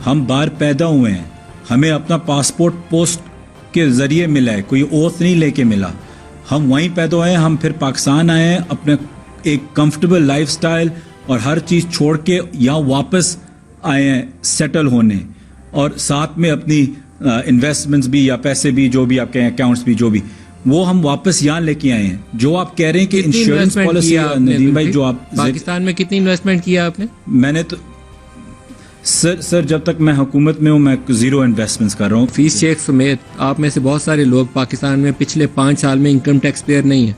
ہم باہر پیدا ہوئے ہیں, ہمیں اپنا پاسپورٹ پوسٹ کے ذریعے ملا ہے, کوئی اوتھ نہیں لے کے ملا. ہم وہیں پیدا ہوئے ہیں, ہم پھر پاکستان آئے ہیں اپنے ایک کمفرٹیبل لائف سٹائل اور ہر چیز چھوڑ کے یہاں واپس آئے ہیں سیٹل ہونے, اور ساتھ میں اپنی انویسٹمنٹس بھی یا پیسے بھی جو بھی آپ کے اکاؤنٹس بھی جو بھی وہ ہم واپس یہاں لے کے آئے ہیں. جو آپ کہہ رہے ہیں کہ انشورنس پالیسی, ندیم بھائی جو آپ پاکستان میں کتنی انویسٹمنٹ کیا آپ نے؟ میں نے تو سر جب تک میں حکومت میں ہوں میں زیرو انویسٹمنٹس کر رہا ہوں. حفیظ شیخ سمیت آپ میں سے بہت سارے لوگ پاکستان میں پچھلے 5 سال میں انکم ٹیکس پیئر نہیں ہیں.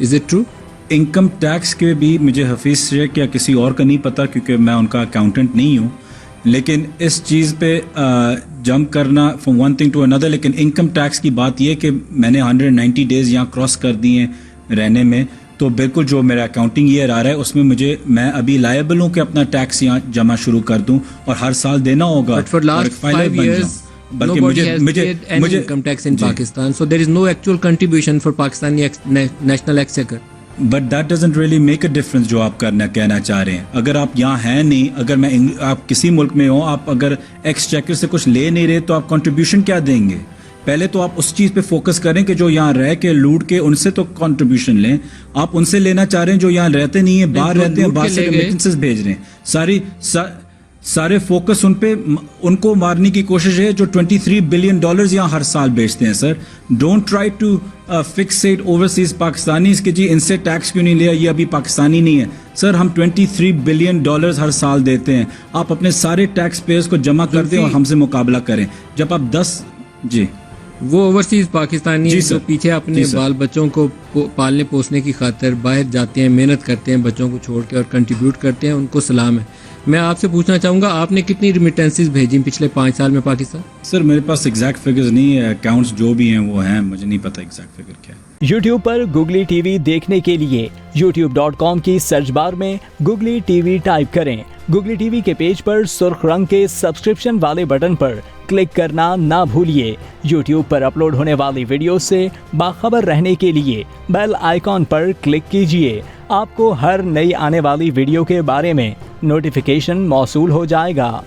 Is it true? Income tax کے بھی مجھے حفیظ شیخ یا کسی اور کا نہیں پتا کیونکہ میں ان کا اکاؤنٹنٹ نہیں ہوں, لیکن اس چیز پہ جمپ کرنا فرام ون تھنگ ٹو اندر. لیکن انکم ٹیکس کی بات یہ کہ میں نے 190 ڈیز یہاں کراس کر دی ہیں رہنے میں, تو بالکل جو میرا اکاؤنٹنگ ایئر آ رہا ہے اس میں میں ابھی لائبل ہوں کہ اپنا ٹیکس یہاں جمع شروع کر دوں اور ہر سال دینا ہوگا. But for last 5 years nobody has paid any income tax in Pakistan, so there is no actual contribution for Pakistani national exchequer. But that doesn't really make a difference جو آپ کہنا چاہ رہے ہیں. اگر آپ یہاں ہیں نہیں, اگر آپ کسی ملک میں ہوں, آپ اگر ایکسچیکر سے کچھ لے نہیں رہے تو آپ کنٹریبیوشن کیا دیں گے؟ پہلے تو آپ اس چیز پہ فوکس کریں کہ جو یہاں رہ کے لوٹ کے ان سے تو کنٹریبیوشن لیں. آپ ان سے لینا چاہ رہے ہیں جو یہاں رہتے نہیں ہیں, باہر رہتے ہیں, باہر سے ریمیٹنسز بھیج رہے ہیں. سارے فوکس ان کو مارنے کی کوشش ہے جو $23 بلین یہاں ہر سال بیچتے ہیں. Sir don't try to fix it overseas Pakistanis کہ جی ان سے ٹیکس کیوں نہیں لیا, یہ ابھی پاکستانی نہیں ہے. سر ہم $23 بلین ہر سال دیتے ہیں. آپ اپنے سارے ٹیکس پیئرز کو جمع کر دیں اور ہم سے مقابلہ کریں. جب آپ 10 جی وہ اوورسیز پاکستانی جو پیچھے اپنے بال بچوں کو پالنے پوسنے کی خاطر باہر جاتے ہیں, محنت کرتے ہیں بچوں کو چھوڑ کے اور کنٹریبیوٹ کرتے ہیں, ان کو سلام ہے. میں آپ سے پوچھنا چاہوں گا آپ نے کتنی ریمیٹنسز بھیجی پچھلے 5 سال میں پاکستان؟ سر میرے پاس ایگزیکٹ فگرز نہیں ہے, اکاؤنٹس جو بھی ہیں وہ ہیں, مجھے نہیں پتا ایگزیکٹ فگر کیا ہے. یوٹیوب پر گوگلی ٹی وی دیکھنے کے لیے youtube.com کی سرچ بار میں گوگلی ٹی وی ٹائپ کریں. گوگلی ٹی وی کے پیج پر سرخ رنگ کے سبسکرپشن والے بٹن پر کلک کرنا نہ بھولیے. یوٹیوب پر اپلوڈ ہونے والی ویڈیو سے باخبر رہنے کے لیے بیل آئیکن پر کلک کیجیے. آپ کو ہر نئی آنے والی ویڈیو کے بارے میں نوٹیفیکیشن موصول ہو جائے گا.